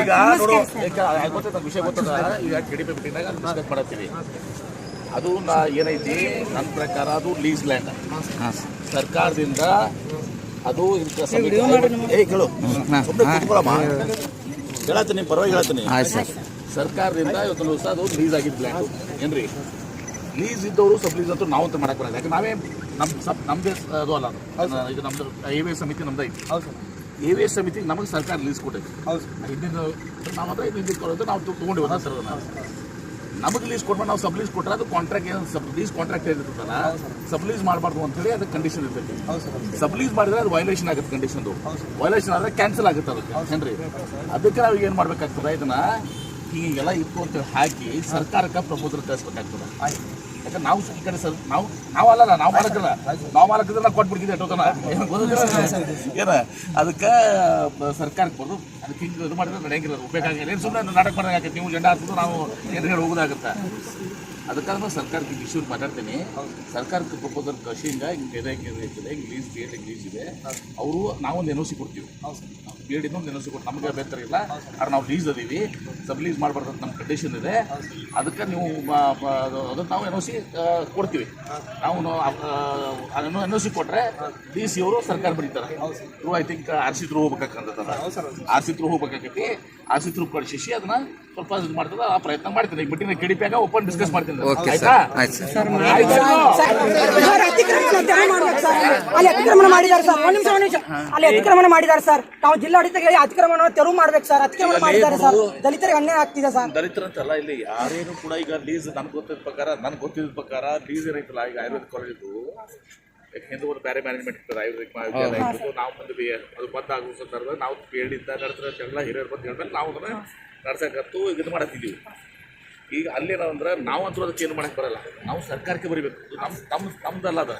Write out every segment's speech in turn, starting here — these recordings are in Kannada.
ಈಗ ನೋಡು ಗೊತ್ತೈತ ವಿಷಯ ಗೊತ್ತದ. ಈಗ KDP ಮೀಟಿಂಗ್ನಾಗ ಡಿಸ್ಕಸ್ ಮಾಡತ್ತೀವಿ. ಅದು ಏನೈತಿ ನನ್ನ ಪ್ರಕಾರ ಅದು ಲೀಸ್ ಲ್ಯಾಂಡ್ ಸರ್ಕಾರದಿಂದ. ಅದು ಕೇಳು ಹೇಳತ್ತೀನಿ, ಪರವಾಗಿ ಹೇಳ್ತೀನಿ. ಸರ್ಕಾರದಿಂದ ಇವತ್ತು ದಿವಸ ಅದು ಲೀಸ್ ಆಗಿದ್ದು ಲ್ಯಾಂಡ್ ಏನ್ರಿ. ಲೀಸ್ ಇದ್ದವರು ಸಬ್ ಲೀಸ್ ಅಂತೂ ನಾವು ಅಂತ ಮಾಡಕ್ಕೆ ಬರಲ್ಲ. ಯಾಕೆ ನಾವೇ ನಮ್ದೇ ಅದು ಅಲ್ಲ. ಇದು ನಮ್ದು AVS ಸಮಿತಿ ನಮ್ದು ಐತಿ. AVS ಸಮಿತಿಗೆ ನಮಗೆ ಸರ್ಕಾರ ಲೀಸ್ ಕೊಟ್ಟೈತಿ. ಹಿಂದಿನ ನಾವು ಹತ್ರ ಹಿಂದಿನ ನಾವು ತೊಗೊಂಡಿವಿ ಸರ್. ನಮಗೆ ಲೀಸ್ ಕೊಟ್ಟ ನಾವು ಸಬ್ ಲೀಸ್ ಕೊಟ್ಟರೆ ಅದು ಕಾಂಟ್ರಾಕ್ಟ್ ಏನು ಸಬ್ ಲೀಸ್ ಕಾಂಟ್ರಾಕ್ಟ್ ಏನಿರ್ತದಲ್ಲ ಸಬ್ ಲೀಸ್ ಮಾಡಬಾರ್ದು ಅಂತೇಳಿ ಅದಕ್ಕೆ ಕಂಡೀಷನ್ ಇರ್ತೈತಿ. ಸಬ್ ಲೀಸ್ ಮಾಡಿದ್ರೆ ಅದು ವೈಲೇಷನ್ ಆಗುತ್ತೆ. ಕಂಡೀಷನ್ದು ವೈಲೇಷನ್ ಆದರೆ ಕ್ಯಾನ್ಸಲ್ ಆಗುತ್ತೆ ಅದಕ್ಕೆ ಏನ್ರಿ. ಅದಕ್ಕೆ ನಾವು ಏನು ಮಾಡ್ಬೇಕಾಗ್ತದೆ, ಇದನ್ನ ಹೀಗೆಲ್ಲ ಇತ್ತು ಅಂತೇಳಿ ಹಾಕಿ ಸರ್ಕಾರಕ್ಕೆ ಪ್ರಪೋಸಲ್ ಕಳಿಸ್ಬೇಕಾಗ್ತದೆ. ಯಾಕಂದ್ರೆ ನಾವು ಈ ಕಡೆ ಸರ್ ನಾವು ಅಲ್ಲಲ್ಲ, ನಾವು ಮಾಲಕ್ಕಿದ್ರೆ ನಾವು ಕೊಟ್ಬಿಡ್ತಿದ್ದೆ ಎಷ್ಟೋತನ ಏನ. ಅದಕ್ಕೆ ಸರ್ಕಾರಕ್ಕೆ ಬರೋದು ಅದಕ್ಕೆ ಹಿಂಗೆ ಇದು ಮಾಡಿದ್ರೆ ನಡೆಯಂಗಿಲ್ಲ, ಉಪಯೋಗ ಸುಮ್ಮನೆ ನಾಟಕ ಮಾಡೋದಾಗತ್ತೆ. ನೀವು ಜೆಂಡಾ ಹಾಕಿದ್ರು ನಾವು ಏನು ಹೇಳಿ ಹೋಗೋದಾಗುತ್ತೆ. ಅದಕ್ಕಾದ್ರೆ ಸರ್ಕಾರಕ್ಕೆ ಇಶ್ಯೂ ಮಾತಾಡ್ತೀನಿ. ಸರ್ಕಾರಕ್ಕೆ ಪ್ರಪೋಸಲ್ ಕಳಿಸಿ ಹಿಂಗೆ ಲೀಸ್ ಲೀಸ್ ಇದೆ. ಅವರು ನಾವೊಂದು NOC ಕೊಡ್ತೀವಿ. ಒಂದು NOC ಕೊಟ್ಟು ನಮಗೆ ಬೇತರ ಇಲ್ಲ, ಆದ್ರೆ ನಾವು ಲೀಸ್ ಅದೀವಿ, ಸಬ್ ಲೀಸ್ ಮಾಡಬಾರ್ದು ಅಂತ ನಮ್ಮ ಕಂಡೀಷನ್ ಇದೆ. ಅದಕ್ಕೆ ನೀವು ಅದಕ್ಕೆ ನಾವು NOC ಕೊಡ್ತೀವಿ. ನಾವು NOC ಕೊಟ್ಟರೆ DC ಅವರು ಸರ್ಕಾರ ಬರೀತಾರೆ. Through I think RC through ಹೋಗ್ಬೇಕಂತದ. RC ಥ್ರೂ ಹೋಗ್ಬೇಕಾಗೈತಿ. RC ಥ್ರೂ ಕಳಿಸಿ ಅದನ್ನ ಸ್ವಲ್ಪ ಇದು ಮಾಡ್ತದ. ಆ ಪ್ರಯತ್ನ ಮಾಡ್ತೀನಿ. ಈಗ ಬಿಟ್ಟಿನ KDP ಆಗ ಓಪನ್ ಡಿಸ್ಕಸ್ ಮಾಡ್ತೀನಿ. ಅತಿಕ್ರಮಣ ಮಾಡಿದ್ದಾರೆ ಸರ್. ಅಲ್ಲಿ ಅತಿಕ್ರಮಣ ಮಾಡಿದ್ದಾರೆ ಸರ್. ನಾವು ಜಿಲ್ಲಾಡಳಿತ ಅತಿಕ್ರಮಣ ತೆರವು ಮಾಡ್ಬೇಕು ಸರ್. ಅತಿಕ್ರಮಣ ಮಾಡಿದ್ದಾರೆ ಸರ್. ದಲಿತರಿಗೆ ಅನ್ಯಾಯ ಆಗ್ತಿದೆ ಸರ್. ದಲಿತರಂತಲ್ಲ, ಇಲ್ಲಿ ಯಾರೇನು ಕೂಡ ಈಗ ಲೀಸ್ ನನಗೆ ಗೊತ್ತಿದ್ದ ಪ್ರಕಾರ ಲೀಸ್ ಏನೈತಲ್ಲ, ಈಗ ಆಯುರ್ವೇದಿಕ್ ಕಾಲೇಜು ಹಿಂದೆ ಒಂದು ಬೇರೆ ಮ್ಯಾನೇಜ್ಮೆಂಟ್ ಇರ್ತದೆ. ಆಯುರ್ವೇದಿಕ್ ಮಹಾವಿದ್ಯಾಲಯ ನಾವು ಬಂದು ಅದು ಬಂದಾಗುವ ಸಂದರ್ಭ ನಾವು ಹೇಳಿದ್ದ ನಡೆಸಿದ ಹಿರಿಯರು ಬಂದು ಹೇಳಿದ್ರೆ ನಾವು ಅದನ್ನು ನಡ್ಸಕ್ಕಂತೂ ಇದು ಮಾಡತ್ತಿದ್ದೀವಿ. ಈಗ ಅಲ್ಲೇನಂದ್ರೆ ನಾವು ಅಂತೂ ಅದಕ್ಕೆ ಏನು ಮಾಡಕ್ಕೆ ಬರಲ್ಲ. ನಾವು ಸರ್ಕಾರಕ್ಕೆ ಬರೀಬೇಕು. ನಮ್ದಲ್ಲ ಅದ.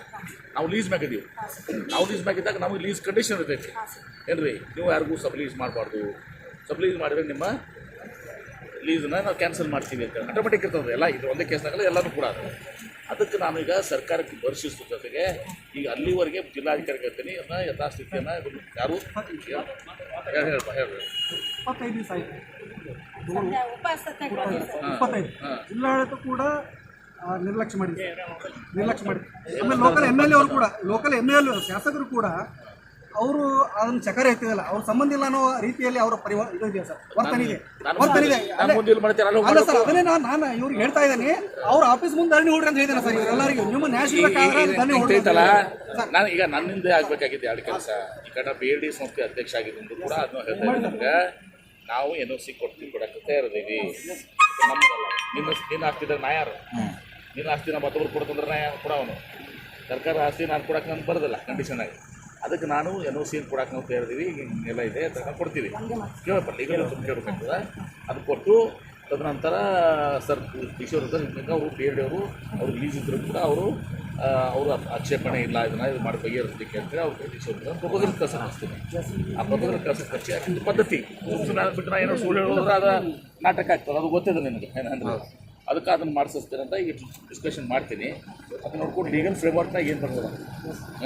ನಾವು ಲೀಸ್ ಮ್ಯಾಗಿದ್ದೀವಿ. ನಾವು ಲೀಸ್ ಮ್ಯಾಗಿದ್ದಾಗ ನಮಗೆ ಲೀಸ್ ಕಂಡೀಷನ್ ಇರ್ತೈತಿ ಏನ್ರಿ. ನೀವು ಯಾರಿಗೂ ಸಬ್ ಲೀಸ್ ಮಾಡಬಾರ್ದು. ಸಬ್ ಲೀಸ್ ಮಾಡಿದ್ರೆ ನಿಮ್ಮ ಲೀಸನ್ನ ನಾವು ಕ್ಯಾನ್ಸಲ್ ಮಾಡ್ತೀವಿ ಅಂತ ಆಟೋಮೆಟಿಕ್ ಇರ್ತದೆ. ಎಲ್ಲ ಇದು ಒಂದೇ ಕೇಸ್ನಾಗಲ್ಲ, ಎಲ್ಲನೂ ಕೂಡ. ಅದಕ್ಕೆ ನಾನು ಈಗ ಸರ್ಕಾರಕ್ಕೆ ಪರಿಶೀಲಿಸಿದ ಜೊತೆಗೆ ಈಗ ಅಲ್ಲಿವರೆಗೆ ಜಿಲ್ಲಾಧಿಕಾರಿ ಹೇಳ್ತೀನಿ ಅದನ್ನ ಯಥಾಸ್ಥಿತಿಯನ್ನು ಯಾರು ಹೇಳ್ರಿ. 25 ದಿವಸ ಆಯಿತು. 25 ಜಿಲ್ಲಾಡಳಿತ ಕೂಡ ನಿರ್ಲಕ್ಷ್ಯ ಮಾಡಿದೆ. ಆಮೇಲೆ ಲೋಕಲ್ MLA ಅವರು ಕೂಡ, ಶಾಸಕರು ಕೂಡ ಅವರು ಅದನ್ನು ಚಕರೆ ಎತ್ತಿದಲ್ಲ. ಅವ್ರ ಸಂಬಂಧ ಇಲ್ಲ ಅನ್ನೋ ರೀತಿಯಲ್ಲಿ ಅವರ ಇದು ಇದೆ ಸರ್, ವರ್ತನೆ ಇದೆ. ಅಲ್ಲ ಸರ್, ಅದನ್ನೇ ನಾನು ಇವ್ರಿಗೆ ಹೇಳ್ತಾ ಇದ್ದೇನೆ. ಅವ್ರ ಆಫೀಸ್ ಮುಂದೆ ಧರಣಿ ಹೊಡ್ರಿ ಅಂತ ಹೇಳಿದ್ದೇನೆ ಸರ್. ಇವರೆಲ್ಲರಿಗೂ ನಿಮ್ಮ ನ್ಯಾಷನಲ್ ನಾನು ಈಗ ನನ್ನಿಂದ ಆಗ್ಬೇಕಾಗಿದ್ದೆ ಎರಡು ಕೆಲಸ. ಈ ಕಡೆ BLD ಸಂಸ್ಥೆ ಅಧ್ಯಕ್ಷ ಆಗಿದ್ದು ಕೂಡ ಅದನ್ನ ಹೇಳ್ತಾ ಇದ್ದಂಗೆ ನಾವು NOC ಕೊಡಕ್ಕೆ ತಯಾರಿದ್ದೀವಿ. ನಮ್ಮದಲ್ಲ, ನಿನ್ನ ಆಸ್ತಿದಾಗ ನಾ ಯಾರು? ನಿನ್ನ ಆಸ್ತಿ ನಾವು ಮತ್ತೊಬ್ರು ಕೊಡ್ತಂದ್ರೆ ನಾ ಕೂಡ ಅವನು ಸರ್ಕಾರ ಆಸ್ತಿ ನಾನು ಕೊಡಕ್ಕೆ ನಾನು ಬರೋದಿಲ್ಲ ಕಂಡೀಷನ್ ಆಗಿ. ಅದಕ್ಕೆ ನಾನು NOC ಕೊಡಕ್ಕೆ ನಾವು ತಯಾರಿದ್ದೀವಿ. ಹಿಂಗೆಲ್ಲ ಇದೆ ಅಂತ ಕೊಡ್ತೀವಿ. ಕೇಳಪ್ಪ ಲೀಗಲ್ ಕೇಳಬೇಕಾಗ್ತದೆ. ಅದು ಕೊಟ್ಟು ತದನಂತರ ಸರ್ ಕಿಶೋರ್ ಅವರು BLD ಅವರು ಅವ್ರಿಗೆ ಲೀಸ್ ಇದ್ದರೂ ಕೂಡ ಅವರು ಆಕ್ಷೇಪಣೆ ಇಲ್ಲ, ಇದನ್ನ ಇದು ಮಾಡಿ ಬಗೆಹರಿಸಲಿಕ್ಕೆ ಅಂತೇಳಿ ಅವ್ರು ಕಿಶೋರ್ ಪ್ರಪೋಸಲ್ ಕಳಿಸ್ತೀನಿ. ಆ ಪ್ರಪೋಸಲ್ ಕಳಿಸಿ ಯಾಕಂದ್ರೆ ಪದ್ಧತಿ ಸುಮ್ಮನೆ ಬಿಟ್ಟು ನಾ ಏನೋ ಸುಳ್ಳು ಹೇಳಿದ್ರೆ ಅದು ನಾಟಕ ಆಗ್ತದೆ. ಅದು ಗೊತ್ತಿದೆ ನಿನಗೆ ಏನಂದ್ರೆ. ಅದಕ್ಕೆ ಅದನ್ನು ಮಾಡಿಸ್ತೇನೆ ಅಂತ ಈಗ ಡಿಸ್ಕಷನ್ ಮಾಡ್ತೀನಿ. ಅದನ್ನ ನೋಡ್ಕೊಂಡು ಲೀಗಲ್ ಫ್ರೇಮ್ವರ್ಕ್ನಾಗ ಏನು ಬರ್ತದೆ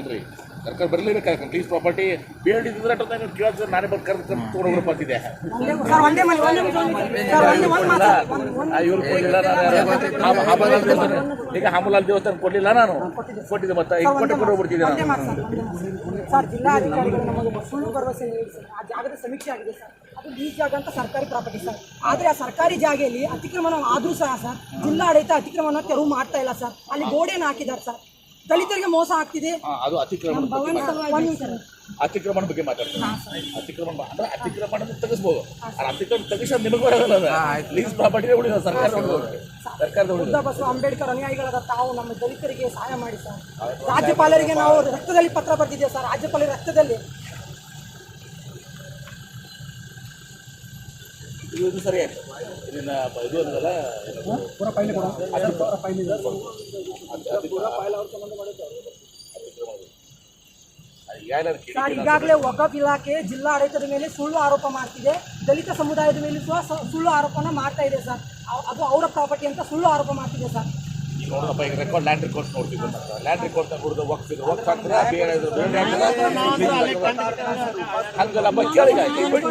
ಏನ್ರಿ. ಸರ್ಕಾರ ಬರಲೇಬೇಕಾಗ ಪ್ಲೀಸ್ ಪ್ರಾಪರ್ಟಿ BLD ಇದ್ದರೆ ಕೇಳಿದ್ರೆ ನಾನೇ ಬಂದು ಕರೆದು ತೊಗೊಂಡೋಗ್ರ ಬರ್ತಿದ್ದೆ. ಇವ್ರು ಕೊಡಲಿಲ್ಲ, ಈಗ ಹಾಮಲಾಲ್ ದೇವಸ್ಥಾನ ಕೊಡಲಿಲ್ಲ, ನಾನು ಕೊಟ್ಟಿದ್ದೆ. ಮತ್ತೆ ಈಗ ಕೊಟ್ಟೋಗ್ಬಿಡ್ತಿದ್ದೆ ಸರ್. ಜಿಲ್ಲಾಧಿಕಾರಿಗಳು ನಮಗೆ ಸುಳ್ಳು ಭರವಸೆ ನೀಡಿ ಸರ್. ಆ ಜಾಗದ ಸಮೀಕ್ಷೆ ಆಗಿದೆ ಸರ್. ಅದು ಈ ಜಾಗ ಅಂತ ಸರ್ಕಾರಿ ಪ್ರಾಪರ್ಟಿ ಸರ್. ಆದರೆ ಆ ಸರ್ಕಾರಿ ಜಾಗೆಯಲ್ಲಿ ಅತಿಕ್ರಮಣ ಆದರೂ ಸಹ ಸರ್ ಜಿಲ್ಲಾಡಳಿತ ಅತಿಕ್ರಮಣ ತೆರವು ಮಾಡ್ತಾ ಇಲ್ಲ ಸರ್. ಅಲ್ಲಿ ಗೋಡೆಯನ್ನು ಹಾಕಿದ್ದಾರೆ ಸರ್. ದಲಿತರಿಗೆ ಮೋಸ ಆಗ್ತಿದೆ. ಅದು ಅತಿಕ್ರಮಣ ಬಗ್ಗೆ ಮಾತಾಡ್ತಾರೆ. ಅತಿಕ್ರಮಣ ತೆಗಿಸ್ಬೋದು. ಅತಿಕ್ರಮಣ ತೆಗಿಸ ನಿಮಗೆ ಬರೋದಲ್ಲ. ಲೀಸ್ ಪ್ರಾಪರ್ಟಿ ಉಳಿದ ಸರ್ಕಾರದ ಬಸವ ಅಂಬೇಡ್ಕರ್ ಅನುಯಾಯಿಗಳಾದ ತಾವು ನಮ್ಮ ದಲಿತರಿಗೆ ಸಹಾಯ ಮಾಡಿ ಸರ್. ರಾಜ್ಯಪಾಲರಿಗೆ ನಾವು ರಕ್ತದಲ್ಲಿ ಪತ್ರ ಬರ್ತಿದ್ದೇವೆ ಸರ್. ರಾಜ್ಯಪಾಲರ ರಕ್ತದಲ್ಲಿ ಇದು ಸರಿ ಆಯ್ತು. ಇದನ್ನ ಇದು ಅನ್ನೋದಲ್ಲ ಸರ್. ಈಗಾಗಲೇ ವಕಫ್ ಇಲಾಖೆ ಜಿಲ್ಲಾಡಳಿತದ ಮೇಲೆ ಸುಳ್ಳು ಆರೋಪ ಮಾಡ್ತಿದೆ. ದಲಿತ ಸಮುದಾಯದ ಮೇಲೆ ಸಹ ಸುಳ್ಳು ಆರೋಪನ ಮಾಡ್ತಾ ಇದೆ ಸರ್. ಅದು ಅವರ ಪ್ರಾಪರ್ಟಿ ಅಂತ ಸುಳ್ಳು ಆರೋಪ ಮಾಡ್ತಿದೆ ಸರ್. ನೋಡೋದಪ್ಪ ಈಗ ರೆಕಾರ್ಡ್ ಲ್ಯಾಂಡ್ ರೆಕಾರ್ಡ್ಸ್ ನೋಡ್ತಿದ್ರು ಲ್ಯಾಂಡ್ ರೆಕಾರ್ಡ್ನ ಕುಡಿದು ವಕ್ಫ್ ಆಗ್ತದೆ ಹಂಗಲ್ಲಪ್ಪ ಕೇಳಿ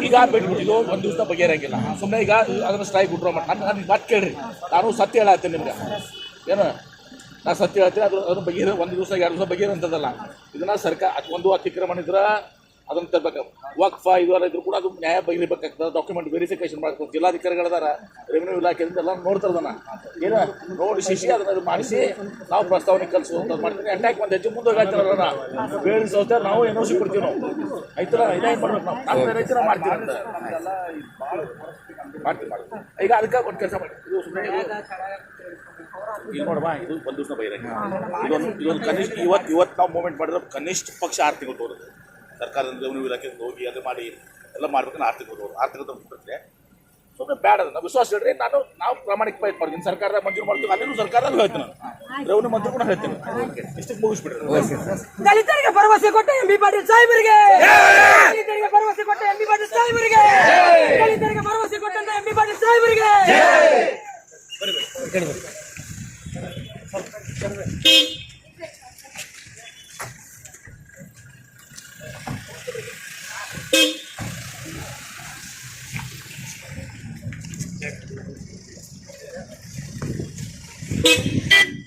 ಈಗ ಬಿಟ್ಬಿಟ್ಟಿದ್ದು ಒಂದು ದಿವಸ ಬಗೆಹರಂಗಿಲ್ಲ ಸುಮ್ಮನೆ ಈಗ ಅದನ್ನು ಸ್ಟ್ರೈಕ್ ಬಿಟ್ರೋ ನನಗೆ ಮಾತು ಕೇಳ್ರಿ ನಾನು ಸತ್ಯ ಹೇಳತ್ತೀನಿ ನಿಮ್ಗೆ ಏನು ನಾನು ಸತ್ಯ ಹೇಳ್ತೀನಿ ಅದನ್ನು ಬಗೆಹರ ಒಂದು ದಿವಸ 2 ದಿವಸ ಬಗೆಹರಂತದಲ್ಲ ಇದನ್ನ ಸರ್ಕಾರ ಒಂದು ಅತಿಕ್ರಮಣ ಇದ್ರೆ ಅದನ್ನು ತರಬೇಕು ವಕ್ಫ ಇದೆಲ್ಲ ಇದ್ರು ಕೂಡ ಅದು ನ್ಯಾಯ ಬಗೆಹರಿಬೇಕಾಗ್ತದೆ ಡಾಕ್ಯುಮೆಂಟ್ ವೆರಿಫಿಕೇಶನ್ ಮಾಡ್ಕೊಂಡು ಜಿಲ್ಲಾಧಿಕಾರಿಗಳದಾರ ರೆವಿನ್ಯೂ ಇಲಾಖೆಯಿಂದ ಎಲ್ಲ ನೋಡ್ತಾರದನ್ನ ಏನು ನೋಡಿ ಶಿಶಿ ಅದನ್ನು ಮಾಡಿಸಿ ನಾವು ಪ್ರಸ್ತಾವನೆ ಕಲಿಸುವಂಥದ್ದು ಮಾಡ್ತೀನಿ ಅಟ್ಯಾಕ್ ಒಂದು ಹೆಜ್ಜೆ ಮುಂದೆ ಹೋಗ್ತಾರಲ್ಲ ಬೇರೆ ಸಂಸ್ಥೆ ನಾವು ಎನ್ಒಸಿ ಕೊಡ್ತೀವಿ ನಾವು ರೈತರ ಇದೇನು ಮಾಡ್ಬೇಕು ನಾವು ರೈತರ ಮಾಡ್ತೀವಿ ಅಂತ ಮಾಡ್ತೀವಿ ಈಗ ಅದಕ್ಕೆ ಒಂದು ಕೆಲಸ ಮಾಡಿ ಇದು ಸುಮ್ಮನೆ ಈಗ ನೋಡಮ್ಮ ಇದು ಒಂದು ದಿವಸ ಬೈರಂಗ ಇದೊಂದು ಕನಿಷ್ಠ ಇವತ್ತು ನಾವು ಮೂವ್ಮೆಂಟ್ ಮಾಡಿದ್ರೆ ಕನಿಷ್ಠ ಪಕ್ಷ 6 ತಿಂಗಳು ತೋರುತ್ತೆ ಸರ್ಕಾರದ ರೆವಿನ್ಯೂ ಇಲಾಖೆಗೆ ಹೋಗಿ ಅದು ಮಾಡಿ ಎಲ್ಲ ಮಾಡ್ಬೇಕಂದ್ರೆ 6 ತಿಂಗಳು ತೋರು 6 ತಿಂಗಳು ಬಿಟ್ಟಿರುತ್ತೆ ಸುಮ್ಮನೆ ಬ್ಯಾಡ ಅದು ನಾವು ವಿಶ್ವಾಸ ಹೇಳ್ರಿ ನಾವು ಪ್ರಾಮಾಣಿಕ ಪ್ರಯತ್ನ ಮಾಡ್ತೀನಿ ಸರ್ಕಾರ ಮಂಜೂರು ಮಾಡ್ತೀವಿ ಅಲ್ಲಿನೂ ಸರ್ಕಾರದಲ್ಲಿ ಹೇಳ್ತೀನಿ ನಾನು ರೆವಿನ್ಯೂ ಮಂತ್ರಿ ಕೂಡ ಹೇಳ್ತೀನಿ ಇಷ್ಟಕ್ಕೆ ಮುಗಿಸ್ಬಿಡ್ರಿ ದಲಿತರಿಗೆ ಭರವಸೆ ಕೊಟ್ಟ MP ಪಾಟೀಲ್ ಸಾಹೇಬರಿಗೆ ದಲಿತರಿಗೆ ಭರವಸೆ ಕೊಟ್ಟ MP ಪಾಟೀಲ್ ಸಾಹೇಬರಿಗೆ ದಲಿತರಿಗೆ ಭರವಸೆ ಕೊಟ್ಟಂತ MP ಪಾಟೀಲ್ ಸಾಹೇಬರಿಗೆ Thank you.